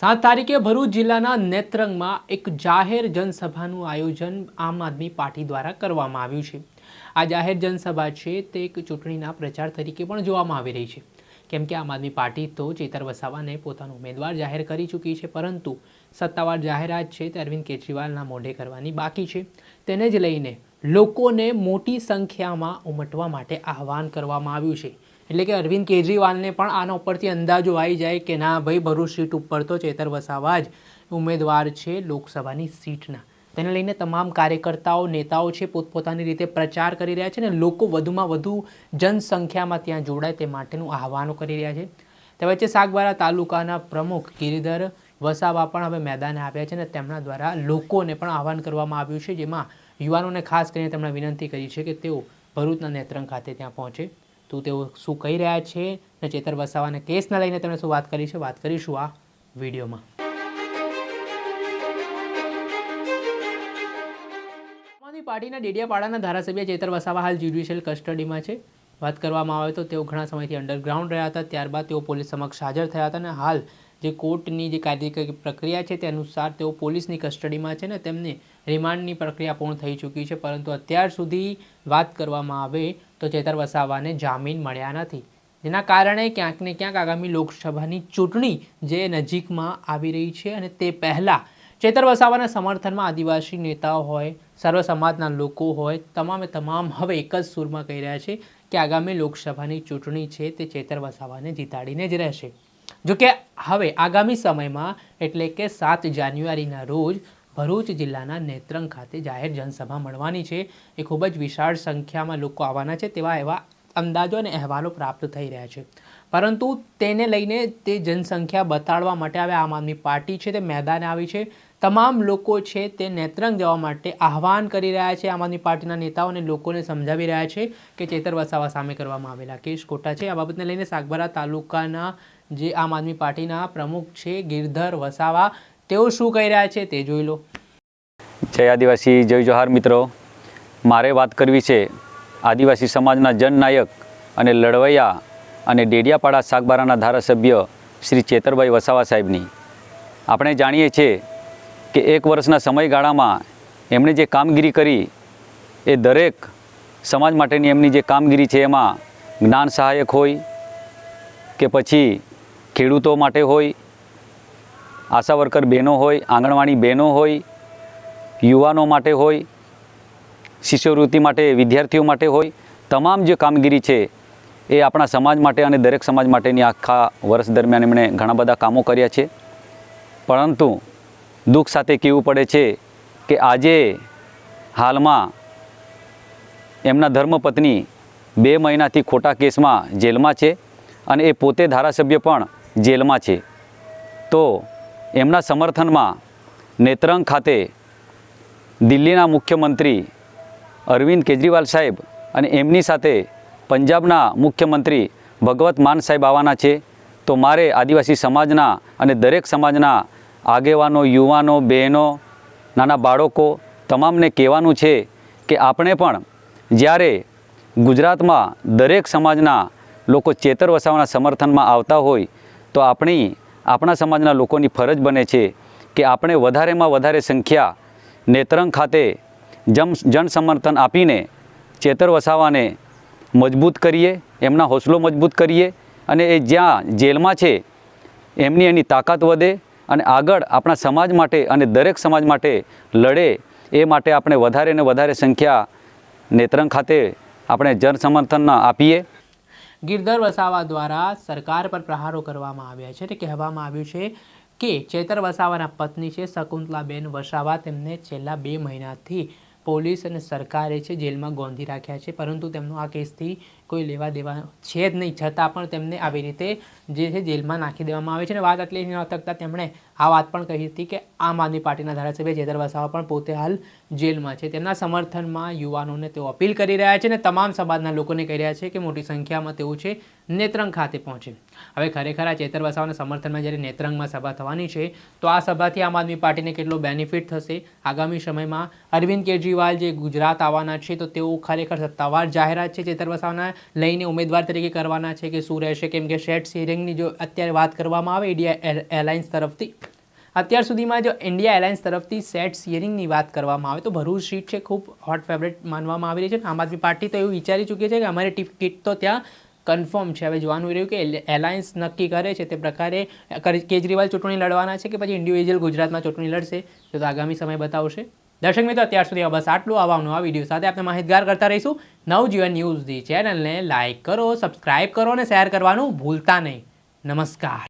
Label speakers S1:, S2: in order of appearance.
S1: 7 તારીખે ભરૂચ જિલ્લાના નેત્રંગમાં એક જાહેર જનસભાનું આયોજન આમ આદમી પાર્ટી દ્વારા કરવામાં આવ્યું છે। આ જાહેર જનસભા છે તે એક ચૂંટણીના પ્રચાર તરીકે પણ જોવામાં આવી રહી છે, કેમ કે આમ આદમી પાર્ટી તો ચેતર વસાવાને પોતાનો ઉમેદવાર જાહેર કરી ચૂકી છે, પરંતુ સત્તાવાર જાહેરાત છે તે અરવિંદ કેજરીવાલના મોઢે કરવાની બાકી છે। તેને જ લઈને લોકોને મોટી સંખ્યામાં ઉમટવા માટે આહવાન કરવામાં આવ્યું છે। એટલે કે અરવિંદ કેજરીવાલને પણ આના ઉપરથી અંદાજો આવી જાય કે ના ભાઈ, ભરૂચ સીટ ઉપર તો ચેતર વસાવા જ ઉમેદવાર છે લોકસભાની સીટના। તેને લઈને તમામ કાર્યકર્તાઓ, નેતાઓ છે પોતપોતાની રીતે પ્રચાર કરી રહ્યા છે અને લોકો વધુમાં વધુ જનસંખ્યામાં ત્યાં જોડાય તે માટેનું આહ્વાનો કરી રહ્યા છે। તે વચ્ચે સાગબારા તાલુકાના પ્રમુખ ગિરિધર વસાવા પણ હવે મેદાને આવ્યા છે અને તેમના દ્વારા લોકોને પણ આહ્વાન કરવામાં આવ્યું છે, જેમાં યુવાનોને ખાસ કરીને તેમણે વિનંતી કરી છે કે તેઓ ભરૂચના નેત્રંગ ખાતે ત્યાં પહોંચે। તો તેઓ શું કહી રહ્યા છે અને ચેતર વસાવાના કેસને લઈને તેમણે શું વાત કરી છે, વાત કરીશું આ વિડીયોમાં। આમ આદમી પાર્ટીના ડેડિયાપાડાના ધારાસભ્ય ચેતર વસાવા હાલ જ્યુડિશિયલ કસ્ટડીમાં છે। વાત કરવામાં આવે તો તેઓ ઘણા સમયથી અંડરગ્રાઉન્ડ રહ્યા હતા, ત્યારબાદ તેઓ પોલીસ સમક્ષ હાજર થયા હતા અને હાલ જે કોર્ટની જે કાયદેકીય પ્રક્રિયા છે તે અનુસાર તેઓ પોલીસની કસ્ટડીમાં છે ને તેમને રિમાન્ડની પ્રક્રિયા પૂર્ણ થઈ ચૂકી છે, પરંતુ અત્યાર સુધી વાત કરવામાં આવે તો ચેતર વસાવાને જામીન મળ્યા નથી, જેના કારણે ક્યાંક ને ક્યાંક આગામી લોકસભાની ચૂંટણી જે નજીકમાં આવી રહી છે અને તે પહેલાં ચેતર વસાવાના સમર્થનમાં આદિવાસી નેતાઓ હોય, સર્વ સમાજના લોકો હોય, તમામ હવે એક જ સૂરમાં કહી રહ્યા છે કે આગામી લોકસભાની ચૂંટણી છે તે ચેતર વસાવાને જીતાડીને જ રહેશે। જોકે હવે આગામી સમયમાં એટલે કે 7 જાન્યુઆરીના રોજ ભરૂચ જિલ્લાના નેત્રંગ ખાતે જાહેર જનસભા મળવાની છે। એ ખૂબ જ વિશાળ સંખ્યામાં લોકો આવવાના છે તેવા એવા અંદાજો અને અહેવાલો પ્રાપ્ત થઈ રહ્યા છે, પરંતુ તેને લઈને તે જનસંખ્યા બતાડવા માટે હવે આમ આદમી પાર્ટી છે તે મેદાને આવી છે। તમામ લોકો છે તે નેત્રંગ જવા માટે આહવાન કરી રહ્યા છે। આમ આદમી પાર્ટીના નેતાઓ અને લોકોને સમજાવી રહ્યા છે કે ચેતર વસાવા સામે કરવામાં આવેલા કેસ ખોટા છે। આ બાબતને લઈને સાગબારા તાલુકાના જે આમ આદમી પાર્ટીના પ્રમુખ છે ગિરધર વસાવા, તેઓ શું કહી રહ્યા છે તે જોઈ લો।
S2: જય આદિવાસી, જય જોહાર મિત્રો। મારે વાત કરવી છે આદિવાસી સમાજના જનનાયક અને લડવૈયા અને ડેડિયાપાડા સાગબારાના ધારાસભ્ય શ્રી ચેતરભાઈ વસાવા સાહેબની। આપણે જાણીએ છીએ કે 1 વર્ષના સમયગાળામાં એમણે જે કામગીરી કરી એ દરેક સમાજ માટેની એમની જે કામગીરી છે એમાં જ્ઞાન સહાયક હોય કે પછી ખેડૂતો માટે હોય, આશા વર્કર બહેનો હોય, આંગણવાડી બહેનો હોય, યુવાનો માટે હોય, શિષ્યવૃત્તિ માટે, વિદ્યાર્થીઓ માટે હોય, તમામ જે કામગીરી છે એ આપણા સમાજ માટે અને દરેક સમાજ માટેની આખા વર્ષ દરમિયાન એમણે ઘણા બધા કામો કર્યા છે। પરંતુ દુઃખ સાથે કહેવું પડે છે કે આજે હાલમાં એમના ધર્મપત્ની 2 મહિનાથી ખોટા કેસમાં જેલમાં છે અને એ પોતે ધારાસભ્ય પણ જેલમાં છે। તો એમના સમર્થનમાં નેત્રંગ ખાતે દિલ્હીના મુખ્યમંત્રી અરવિંદ કેજરીવાલ સાહેબ અને એમની સાથે પંજાબના મુખ્યમંત્રી ભગવત માન સાહેબ આવવાના છે। તો મારે આદિવાસી સમાજના અને દરેક સમાજના આગેવાનો, યુવાનો, બહેનો, નાના બાળકો તમામને કહેવાનું છે કે આપણે પણ જ્યારે ગુજરાતમાં દરેક સમાજના લોકો ચેતર વસાવાના સમર્થનમાં આવતા હોય તો આપણા સમાજના લોકોની ફરજ બને છે કે આપણે વધારેમાં વધારે સંખ્યા નેત્રંગ ખાતે જન સમર્થન આપીને ચેતર વસાવાને મજબૂત કરીએ, એમના હોસલો મજબૂત કરીએ અને એ જ્યાં જેલમાં છે એની તાકાત વધે અને આગળ આપણા સમાજ માટે અને દરેક સમાજ માટે લડે, એ માટે આપણે વધારે ને વધારે સંખ્યા નેત્રંગ ખાતે આપણે જન સમર્થન આપીએ।
S1: ગિરધર વસાવા દ્વારા સરકાર પર પ્રહારો કરવામાં આવ્યા છે। કહેવામાં આવ્યું છે કે ચેતર વસાવાના પત્ની છે શકુંતલાબેન વસાવા, તેમને છેલ્લા 2 મહિનાથી પોલીસ અને સરકારે છે જેલમાં ગોંધી રાખ્યા છે, પરંતુ તેમનો આ કેસથી કોઈ લેવા દેવા છે જ નહીં, છતાં પણ તેમને આવી રીતે જે છે જેલમાં નાખી દેવામાં આવે છે। અને વાત આટલી ન થતાં તેમણે આ વાત પણ કહી હતી કે આમ આદમી પાર્ટીના ધારાસભ્ય ચેતર વસાવા પણ પોતે હાલ જેલમાં છે। તેમના સમર્થનમાં યુવાનોને તેઓ અપીલ કરી રહ્યા છે અને તમામ સમાજના લોકોને કહી રહ્યા છે કે મોટી સંખ્યામાં તેઓ છે નેત્રંગ ખાતે પહોંચે। હવે ખરેખર આ ચેતર વસાવાના સમર્થનમાં જ્યારે નેત્રંગમાં સભા થવાની છે તો આ સભાથી આમ આદમી પાર્ટીને કેટલો બેનિફિટ થશે, આગામી સમયમાં અરવિંદ કેજરીવાલ જે ગુજરાત આવવાના છે તો તેઓ ખરેખર સત્તાવાર જાહેરાત છે ચેતર વસાવાના લઈને ઉમેદવાર તરીકે કરવાના છે કે શું રહેશે, કેમ કે શેઠ સિરિંગની જો અત્યારે વાત કરવામાં આવે ઇન્ડિયા એરલાઇન્સ તરફથી અત્યાર સુધીમાં જો ઇન્ડિયા એરલાઇન્સ તરફથી સેટ શેરિંગની વાત કરવામાં આવે તો ભરૂચ સીટ છે ખૂબ હોટ ફેવરેટ માનવામાં આવી રહી છે. આમ આદમી પાર્ટી તો એવું વિચારી ચૂકી છે કે અમારી ટિકિટ તો ત્યાં કન્ફર્મ છે. હવે જોવાનું રહ્યું કે એલાયન્સ નક્કી કરે છે તે પ્રકારે કેજરીવાલ ચૂંટણી લડવાના છે કે પછી ઇન્ડિવિજ્યુઅલ ગુજરાતમાં ચૂંટણી લડશે તે તો આગામી સમય બતાવશે. દર્શક મિત્રો, અત્યાર સુધી બસ આટલું. આવવાનું આ વિડીયો સાથે આપણે માહિતગાર કરતા રહીશું. નવજીવન ન્યૂઝની ચેનલને લાઇક કરો, સબસ્ક્રાઇબ કરો અને શેર કરવાનું ભૂલતા નહીં. નમસ્કાર.